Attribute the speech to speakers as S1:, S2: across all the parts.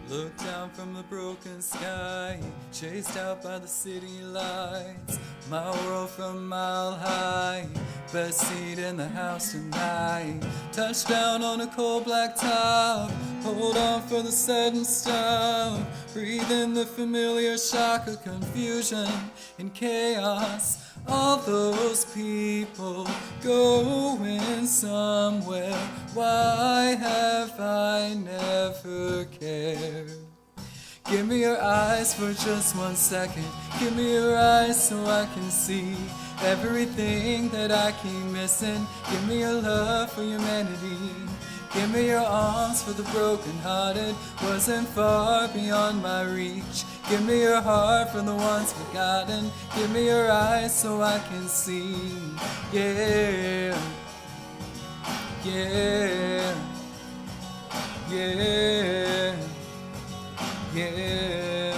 S1: Look down from the broken sky, chased out by the city lights. My world from a mile high, best seat in the house tonight. Touchdown on a cold black top, hold on for the sudden stop. Breathe in the familiar shock of confusion and chaos. All those people going somewhere. Why have I never cared? Give me your eyes for just 1 second. Give me your eyes so I can see everything that I keep missing. Give me your love for humanity. Give me your arms for the broken-hearted. Wasn't far beyond my reach. Give me your heart for the ones forgotten. Give me your eyes so I can see. Yeah, yeah, yeah, yeah.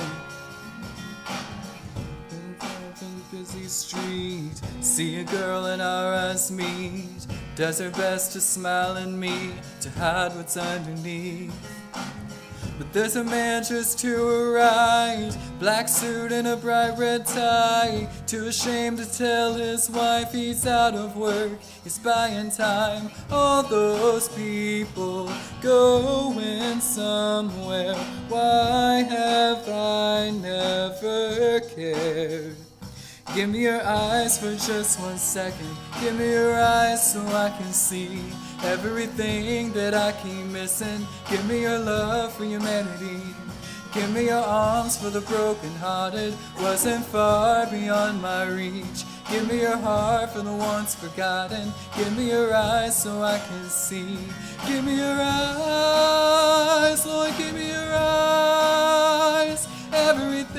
S1: From the busy street, see a girl and our eyes meet. Does her best to smile at me, to hide what's underneath. But there's a man just to her right, black suit and a bright red tie. Too ashamed to tell his wife he's out of work, he's buying time. All those people going somewhere. Why have I never cared? Give me your eyes for just 1 second. Give me your eyes so I can see everything that I keep missing. Give me your love for humanity. Give me your arms for the broken-hearted. Wasn't far beyond my reach. Give me your heart for the ones forgotten. Give me your eyes so I can see. Give me your eyes, Lord, give me your eyes. Everything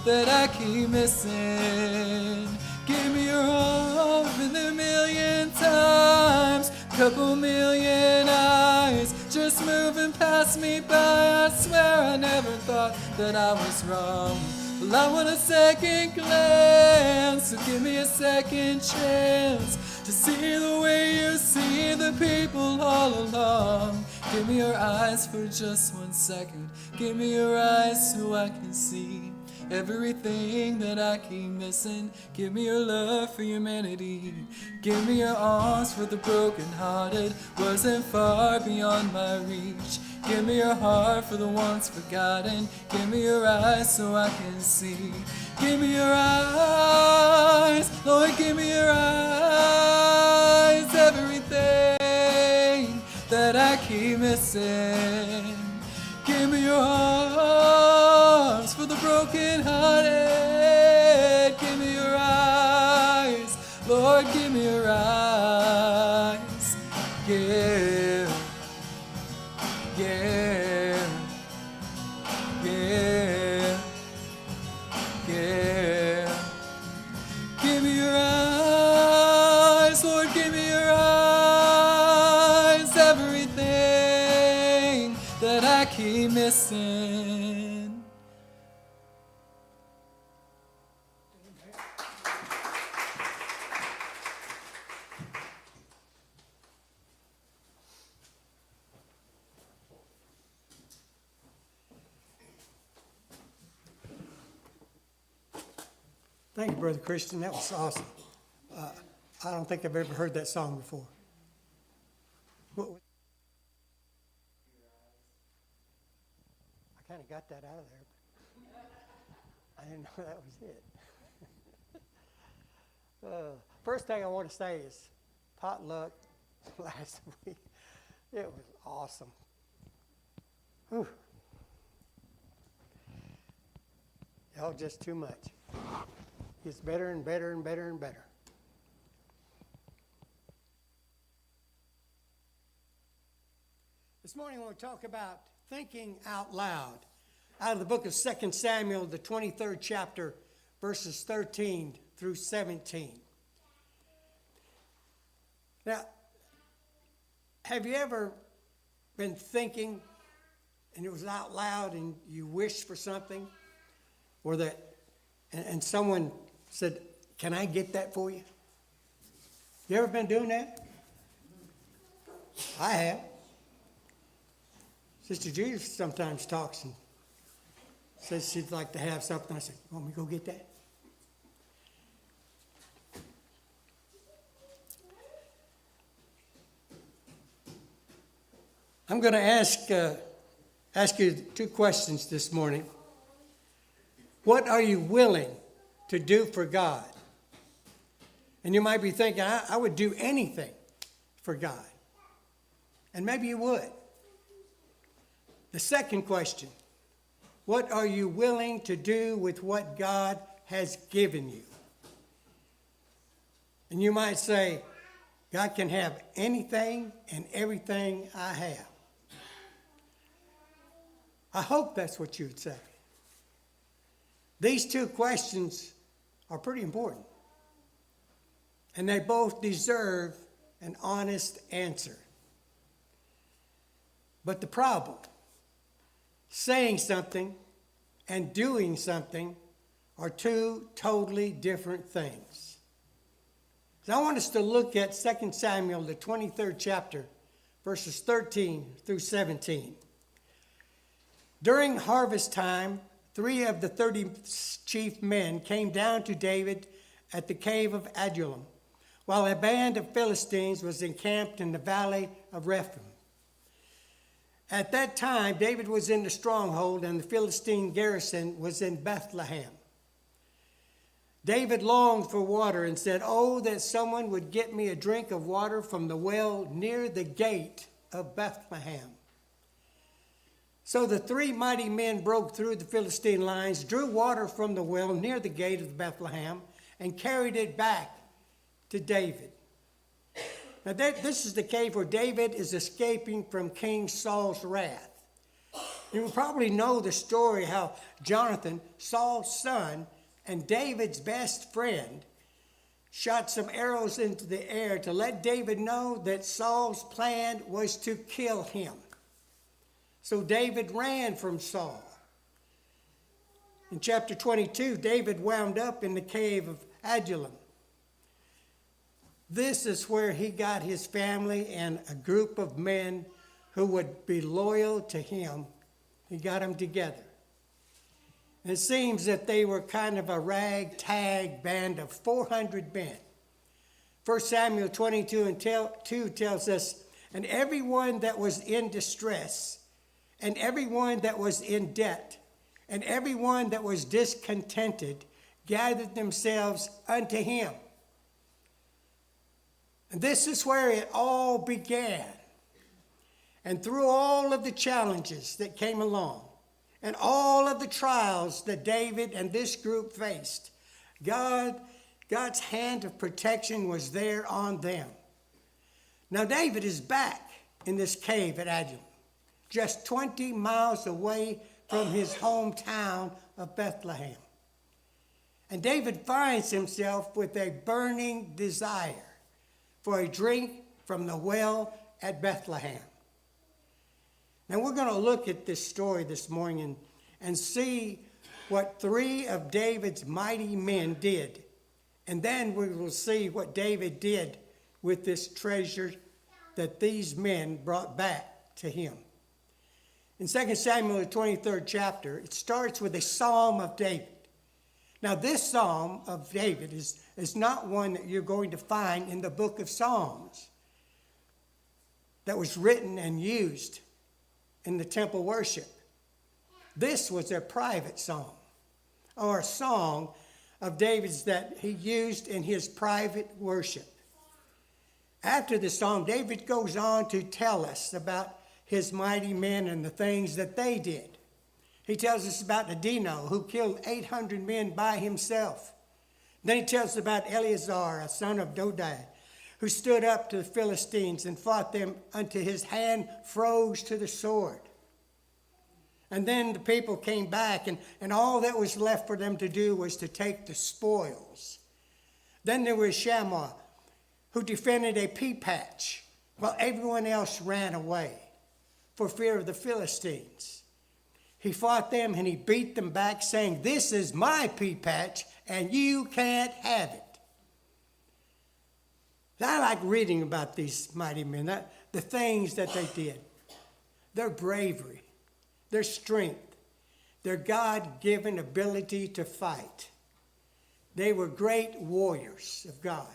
S1: that I keep missing. Give me your heart for the 1,000,000 times. Couple million eyes just moving past me by. I swear I never thought that I was wrong. Well, I want a second glance, so give me a second chance to see the way you see the people all along. Give me your eyes for just 1 second. Give me your eyes so I can see everything that I keep missing. Give me your love for humanity. Give me your arms for the broken-hearted. Wasn't far beyond my reach. Give me your heart for the ones forgotten. Give me your eyes so I can see. Give me your eyes, Lord, give me your eyes. Everything that I keep missing. Give me your arms for the broken-hearted. Give me your eyes, Lord, give me your eyes. Yeah, yeah, yeah, yeah. Give me your eyes, Lord, give me your eyes. Everything that I keep missing.
S2: Thank you, Brother Christian. That was awesome. I don't think I've ever heard that song before. I kind of got that out of there. I didn't know that was it. First thing I want to say is potluck last week. It was awesome. Whew. Y'all just too much. It's better and better and better and better. This morning I want to talk about thinking out loud. Out of the book of 2 Samuel, the 23rd chapter, verses 13 through 17. Now, have you ever been thinking and it was out loud and you wished for something? Or that, and someone said, "Can I get that for you?" You ever been doing that? I have. Sister Judith sometimes talks and says she'd like to have something. I said, want me to go get that? I'm going to ask you two questions this morning. What are you willing to do for God? And you might be thinking, I would do anything for God. And maybe you would. The second question, what are you willing to do with what God has given you? And you might say, God can have anything and everything I have. I hope that's what you would say. These two questions are pretty important. And they both deserve an honest answer. But the problem, saying something and doing something are two totally different things. So I want us to look at 2 Samuel, the 23rd chapter, verses 13 through 17. During harvest time, 3 of the 30 chief men came down to David at the cave of Adullam, while a band of Philistines was encamped in the valley of Rephaim. At that time, David was in the stronghold, and the Philistine garrison was in Bethlehem. David longed for water and said, "Oh, that someone would get me a drink of water from the well near the gate of Bethlehem." So the 3 mighty men broke through the Philistine lines, drew water from the well near the gate of Bethlehem, and carried it back to David. Now this is the cave where David is escaping from King Saul's wrath. You will probably know the story how Jonathan, Saul's son, and David's best friend shot some arrows into the air to let David know that Saul's plan was to kill him. So David ran from Saul. In chapter 22, David wound up in the cave of Adullam. This is where he got his family and a group of men who would be loyal to him. He got them together. And it seems that they were kind of a ragtag band of 400 men. 1 Samuel 22 and 2 tells us, "And everyone that was in distress, and everyone that was in debt, and everyone that was discontented, gathered themselves unto him." And this is where it all began. And through all of the challenges that came along, and all of the trials that David and this group faced, God's hand of protection was there on them. Now David is back in this cave at Adullam, just 20 miles away from his hometown of Bethlehem. And David finds himself with a burning desire for a drink from the well at Bethlehem. Now we're going to look at this story this morning and see what 3 of David's mighty men did. And then we will see what David did with this treasure that these men brought back to him. In 2 Samuel, the 23rd chapter, it starts with a psalm of David. Now this psalm of David is not one that you're going to find in the book of Psalms that was written and used in the temple worship. This was a private song, or a song of David's that he used in his private worship. After the song, David goes on to tell us about his mighty men and the things that they did. He tells us about Adino, who killed 800 men by himself. Then he tells us about Eleazar, a son of Dodai, who stood up to the Philistines and fought them until his hand froze to the sword. And then the people came back, and all that was left for them to do was to take the spoils. Then there was Shammah, who defended a pea patch while everyone else ran away for fear of the Philistines. He fought them and he beat them back, saying, "This is my pea patch and you can't have it." I like reading about these mighty men, the things that they did. their bravery, their strength, their God-given ability to fight. They were great warriors of God.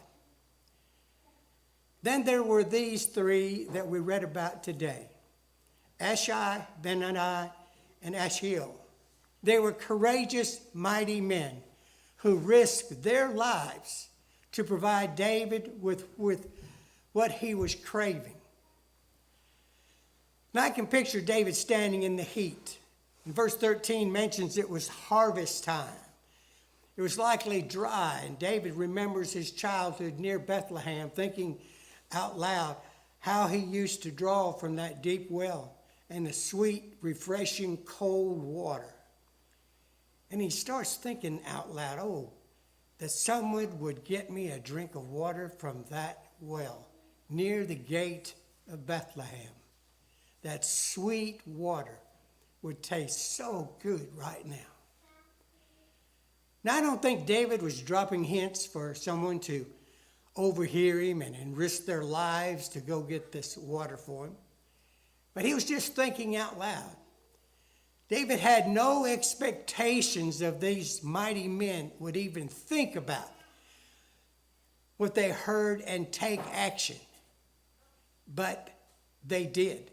S2: Then there were these three that we read about today: Ashai, Ben-Adai, and Ashiel. They were courageous, mighty men who risked their lives to provide David with what he was craving. Now I can picture David standing in the heat. And verse 13 mentions it was harvest time. It was likely dry, and David remembers his childhood near Bethlehem, thinking out loud how he used to draw from that deep well and the sweet, refreshing, cold water. And he starts thinking out loud, oh, that someone would get me a drink of water from that well near the gate of Bethlehem. That sweet water would taste so good right now. Now, I don't think David was dropping hints for someone to overhear him and risk their lives to go get this water for him. But he was just thinking out loud. David had no expectations of these mighty men would even think about what they heard and take action. But they did.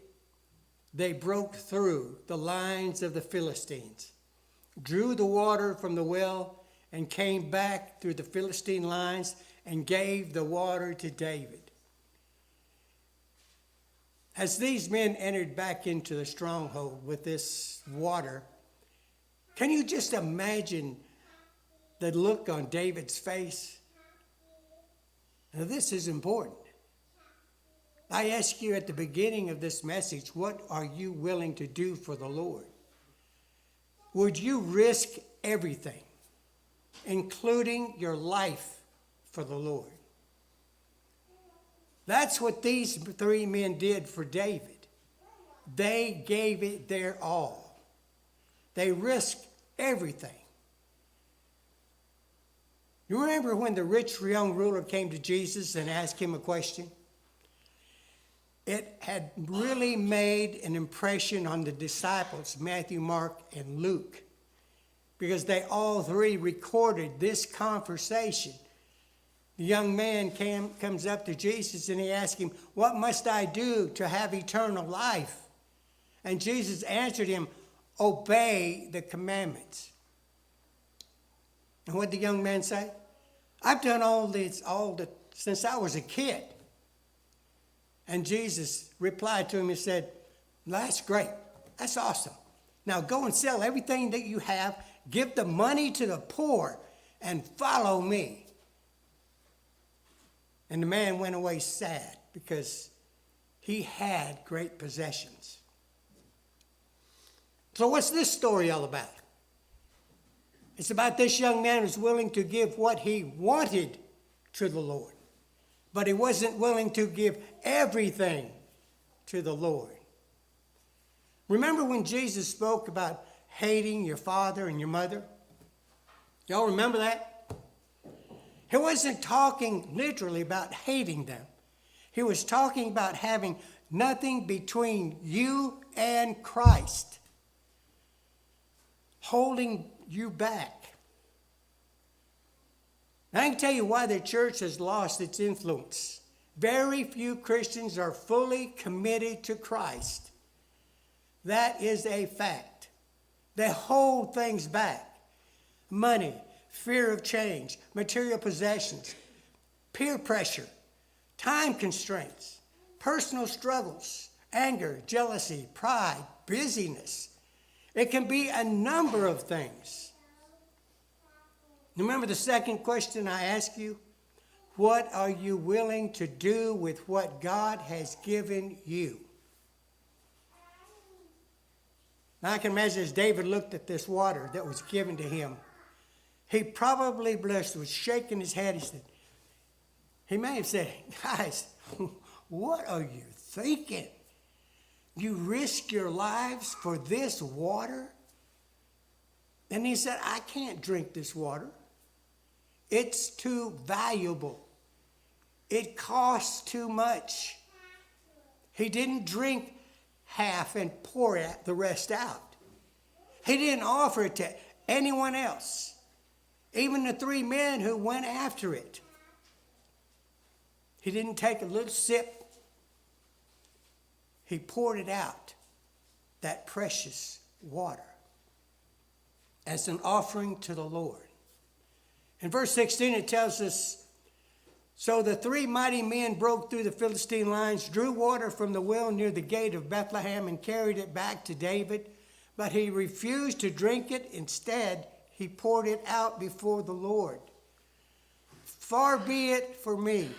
S2: They broke through the lines of the Philistines, drew the water from the well, and came back through the Philistine lines and gave the water to David. As these men entered back into the stronghold with this water, can you just imagine the look on David's face? Now, this is important. I ask you at the beginning of this message, what are you willing to do for the Lord? Would you risk everything, including your life, for the Lord? That's what these three men did for David. They gave it their all. They risked everything. You remember when the rich young ruler came to Jesus and asked him a question? It had really made an impression on the disciples, Matthew, Mark, and Luke, because they all three recorded this conversation. The young man comes up to Jesus and he asks him, "What must I do to have eternal life?" And Jesus answered him, "Obey the commandments." And what did the young man say? "I've done all this since I was a kid." And Jesus replied to him and said, "That's great. That's awesome. Now go and sell everything that you have, give the money to the poor, and follow me." And the man went away sad because he had great possessions. So what's this story all about? It's about this young man who's willing to give what he wanted to the Lord, but he wasn't willing to give everything to the Lord. Remember when Jesus spoke about hating your father and your mother? Y'all remember that? He wasn't talking literally about hating them. He was talking about having nothing between you and Christ, holding you back. And I can tell you why the church has lost its influence. Very few Christians are fully committed to Christ. That is a fact. They hold things back. Money, fear of change, material possessions, peer pressure, time constraints, personal struggles, anger, jealousy, pride, busyness. It can be a number of things. Remember the second question I asked you? What are you willing to do with what God has given you? Now I can imagine as David looked at this water that was given to him, he probably was shaking his head. He may have said, "Guys, what are you thinking? You risk your lives for this water?" And he said, "I can't drink this water. It's too valuable. It costs too much." He didn't drink half and pour the rest out. He didn't offer it to anyone else, even the 3 men who went after it. He didn't take a little sip. He poured it out, that precious water, as an offering to the Lord. In verse 16, it tells us, so the 3 mighty men broke through the Philistine lines, drew water from the well near the gate of Bethlehem, and carried it back to David. But he refused to drink it. Instead, he poured it out before the Lord. Far be it from me,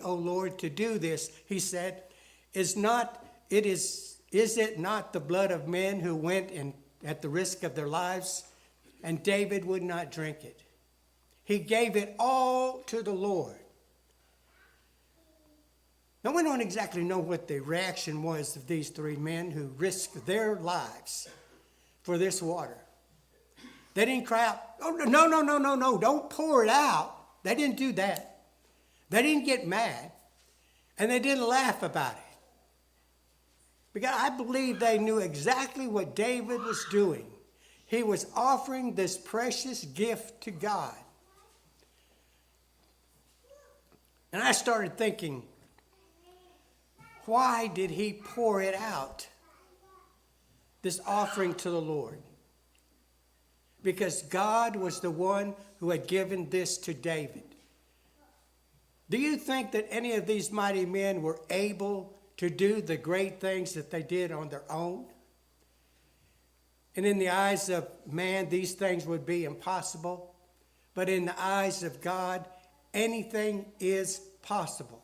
S2: O Lord, to do this, he said. Is it not the blood of men who went in at the risk of their lives? And David would not drink it. He gave it all to the Lord. Now, we don't exactly know what the reaction was of these 3 men who risked their lives for this water. They didn't cry out, oh, no, don't pour it out. They didn't do that. They didn't get mad, and they didn't laugh about it. Because I believe they knew exactly what David was doing. He was offering this precious gift to God. And I started thinking, why did he pour it out, this offering to the Lord? Because God was the one who had given this to David. Do you think that any of these mighty men were able to do the great things that they did on their own? And in the eyes of man, these things would be impossible. But in the eyes of God, anything is possible.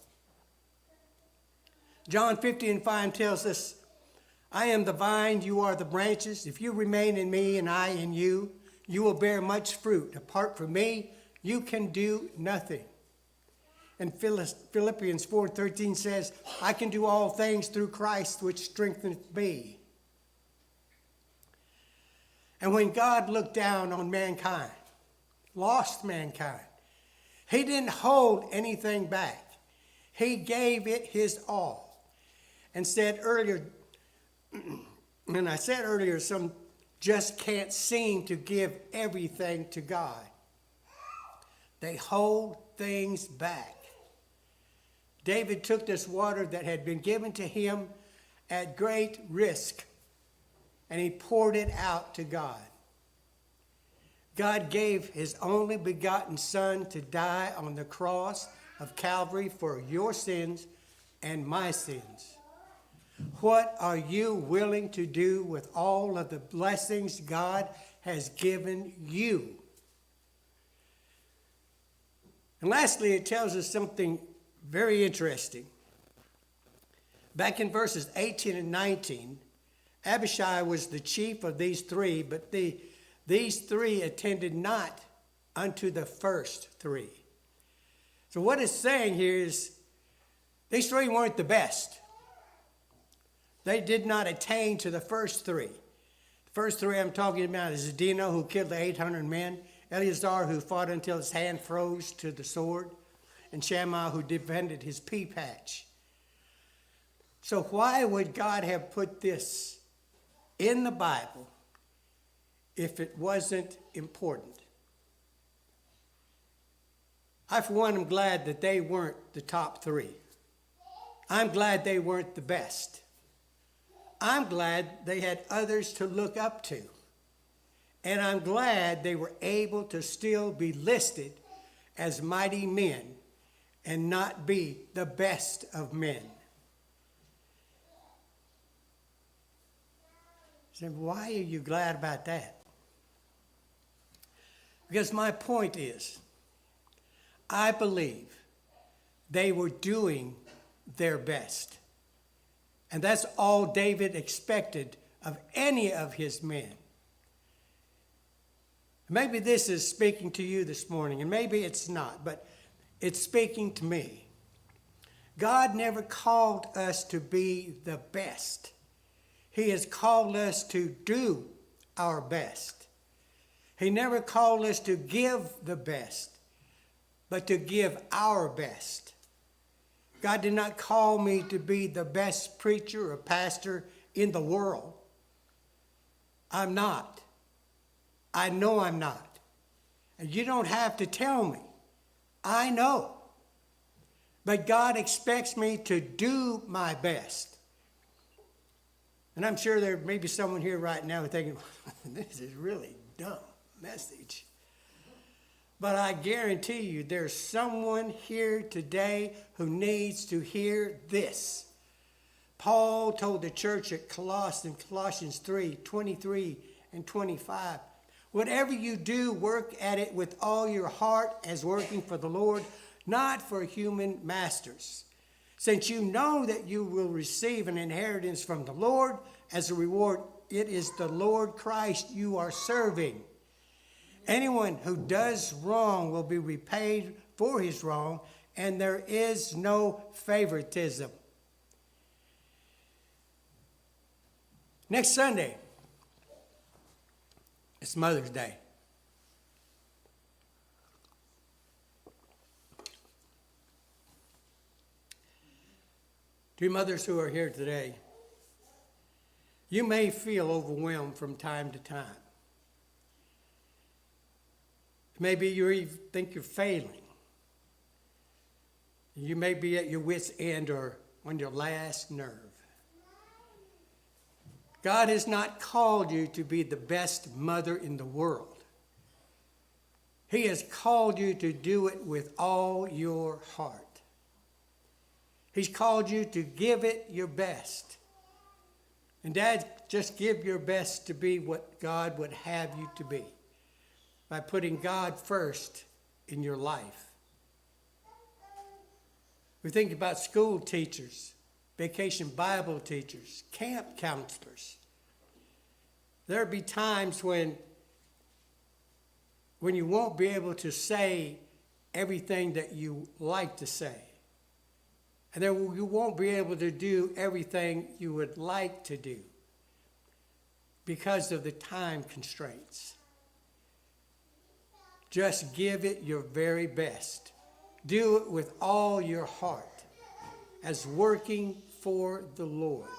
S2: John 15:5 tells us, I am the vine, you are the branches. If you remain in me and I in you, you will bear much fruit. Apart from me, you can do nothing. And Philippians 4:13 says, I can do all things through Christ which strengthens me. And when God looked down on mankind, lost mankind, he didn't hold anything back. He gave it his all. And said earlier, and I said earlier, some just can't seem to give everything to God. They hold things back. David took this water that had been given to him at great risk, and he poured it out to God. God gave his only begotten Son to die on the cross of Calvary for your sins and my sins. What are you willing to do with all of the blessings God has given you? And lastly, it tells us something very interesting. Back in verses 18 and 19, Abishai was the chief of these 3, but these 3 attended not unto the first 3. So what it's saying here is these 3 weren't the best. They did not attain to the first 3. The first 3 I'm talking about is Adino, who killed the 800 men, Eleazar, who fought until his hand froze to the sword, and Shammah, who defended his pea patch. So why would God have put this in the Bible if it wasn't important? I, for one, am glad that they weren't the top 3. I'm glad they weren't the best. I'm glad they had others to look up to. And I'm glad they were able to still be listed as mighty men and not be the best of men. So why are you glad about that? Because my point is, I believe they were doing their best. And that's all David expected of any of his men. Maybe this is speaking to you this morning, and maybe it's not, but it's speaking to me. God never called us to be the best. He has called us to do our best. He never called us to give the best, but to give our best. God did not call me to be the best preacher or pastor in the world. I'm not. I know I'm not. And you don't have to tell me. I know. But God expects me to do my best. And I'm sure there may be someone here right now thinking, this is really dumb message. But I guarantee you there's someone here today who needs to hear this. Paul told the church at Colossians 3, 23 and 25, whatever you do, work at it with all your heart as working for the Lord, not for human masters, since you know that you will receive an inheritance from the Lord as a reward. It is the Lord Christ you are serving. Anyone who does wrong will be repaid for his wrong, and there is no favoritism. Next Sunday, it's Mother's Day. To mothers who are here today, you may feel overwhelmed from time to time. Maybe you think you're failing. You may be at your wit's end or on your last nerve. God has not called you to be the best mother in the world. He has called you to do it with all your heart. He's called you to give it your best. And Dad, just give your best to be what God would have you to be by putting God first in your life. We think about school teachers, vacation Bible teachers, camp counselors. There'll be times when you won't be able to say everything that you like to say. And then you won't be able to do everything you would like to do because of the time constraints. Just give it your very best. Do it with all your heart as working for the Lord.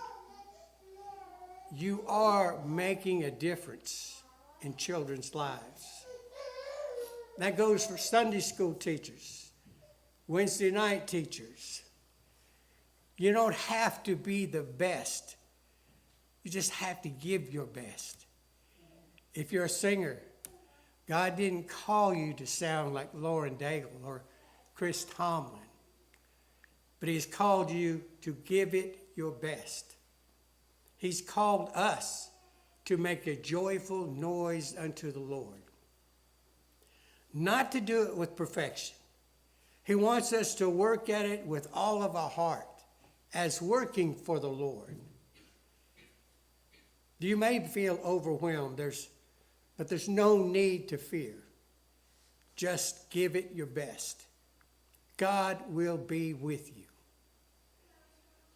S2: You are making a difference in children's lives. That goes for Sunday school teachers, Wednesday night teachers. You don't have to be the best. You just have to give your best. If you're a singer, God didn't call you to sound like Lauren Daigle or Chris Tomlin, but He's called you to give it your best. He's called us to make a joyful noise unto the Lord. Not to do it with perfection. He wants us to work at it with all of our heart, as working for the Lord. You may feel overwhelmed, but there's no need to fear. Just give it your best. God will be with you.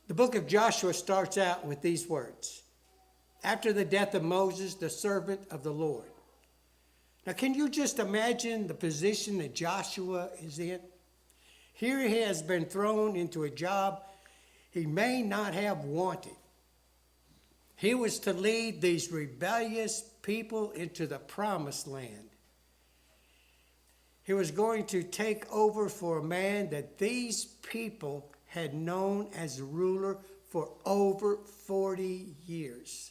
S2: The book of Joshua starts out with these words. After the death of Moses, the servant of the Lord. Now, can you just imagine the position that Joshua is in? Here he has been thrown into a job he may not have wanted. He was to lead these rebellious people into the promised land. He was going to take over for a man that these people had known as a ruler for over 40 years.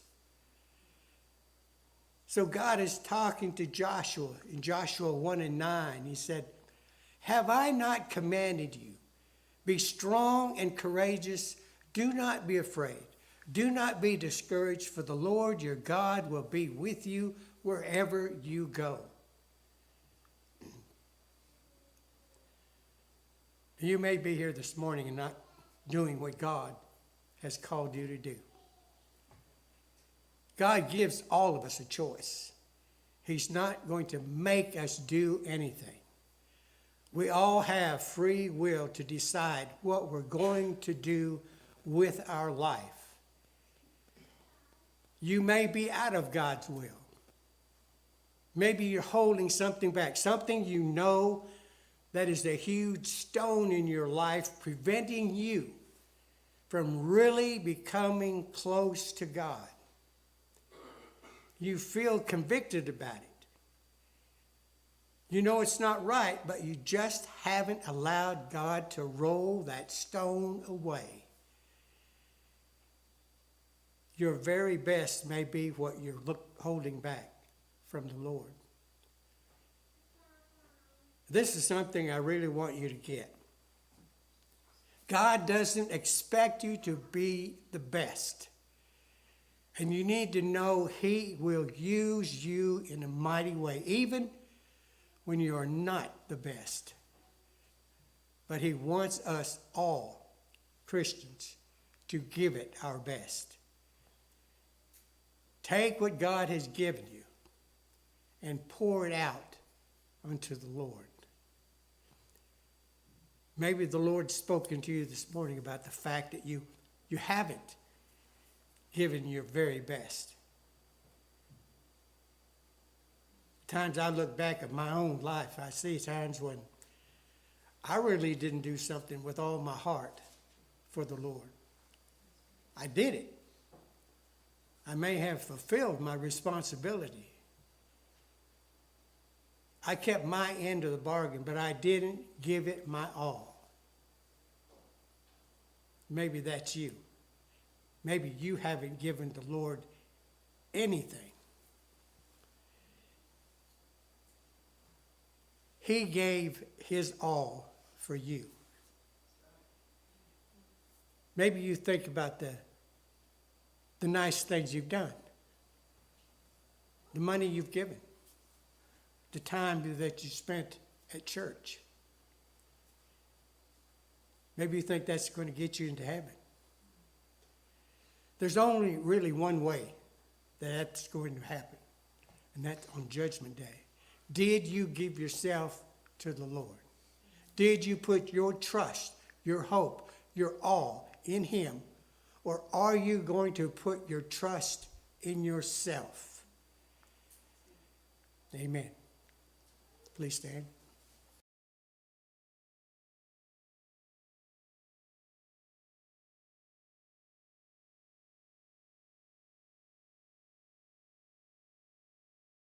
S2: So God is talking to Joshua in Joshua 1 and 9. He said, "Have I not commanded you? Be strong and courageous. Do not be afraid. Do not be discouraged, for the Lord your God will be with you wherever you go." You may be here this morning and not doing what God has called you to do. God gives all of us a choice. He's not going to make us do anything. We all have free will to decide what we're going to do with our life. You may be out of God's will. Maybe you're holding something back, something you know that is a huge stone in your life preventing you from really becoming close to God. You feel convicted about it. You know it's not right, but you just haven't allowed God to roll that stone away. Your very best may be what you're holding back from the Lord. This is something I really want you to get. God doesn't expect you to be the best. And you need to know He will use you in a mighty way, even when you are not the best. But He wants us all, Christians, to give it our best. Take what God has given you and pour it out unto the Lord. Maybe the Lord's spoken to you this morning about the fact that you haven't given your very best. Times I look back at my own life, I see times when I really didn't do something with all my heart for the Lord. I did it. I may have fulfilled my responsibility. I kept my end of the bargain, but I didn't give it my all. Maybe that's you. Maybe you haven't given the Lord anything. He gave His all for you. Maybe you think about the nice things you've done, the money you've given, the time that you spent at church. Maybe you think that's going to get you into heaven. There's only really one way that's going to happen, and that's on Judgment Day. Did you give yourself to the Lord? Did you put your trust, your hope, your all in Him? Or are you going to put your trust in yourself? Amen. Please stand.